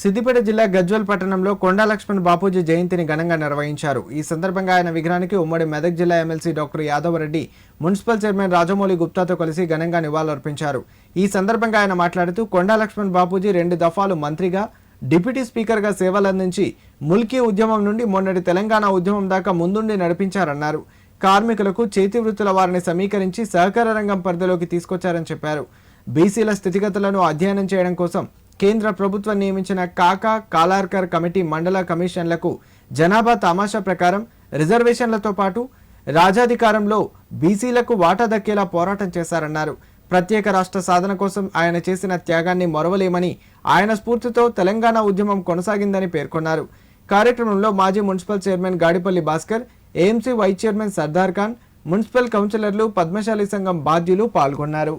సిద్దిపేట జిల్లా గజ్వేల్ పట్టణంలో కొండా లక్ష్మణ్ బాపూజీ జయంతిని ఘనంగా నిర్వహించారు. ఈ సందర్భంగా ఆయన విగ్రహానికి ఉమ్మడి మెదక్ జిల్లా MLC doctor Yadav Reddy, municipal chairman Rajamouli గుప్తాతో కలిసి ఘనంగా నివాళులర్పించారు. ఈ సందర్భంగా ఆయన మాట్లాడుతూ కొండా లక్ష్మణ్ బాపూజీ 2 దఫాలు మంత్రిగా, డిప్యూటీ స్పీకర్గా సేవలందించి ముల్కీ ఉద్యమం నుండి మొన్నటి తెలంగాణ ఉద్యమం దాకా ముందుండి నడిపించారన్నారు. కార్మికులకు చేతి వృత్తుల వారిని సమీకరించి సహకార రంగం పరిధిలోకి తీసుకొచ్చారని చెప్పారు. బీసీల స్థితిగతులను అధ్యయనం చేయడం కోసం కేంద్ర ప్రభుత్వం నియమించిన కాలార్కర్ కమిటీ మండల కమిషన్లకు జనాభా తమాషా ప్రకారం రిజర్వేషన్లతో పాటు రాజాధికారంలో బీసీలకు వాటా దక్కేలా పోరాటం చేశారన్నారు. ప్రత్యేక రాష్ట్ర సాధన కోసం ఆయన చేసిన త్యాగాన్ని మరవలేమని, ఆయన స్ఫూర్తితో తెలంగాణ ఉద్యమం కొనసాగిందని పేర్కొన్నారు. కార్యక్రమంలో మాజీ municipal chairman Gadipalli Bhaskar, AMC vice chairman Sardar Khan, municipal కౌన్సిలర్లు, పద్మశాలి సంఘం బాధ్యులు పాల్గొన్నారు.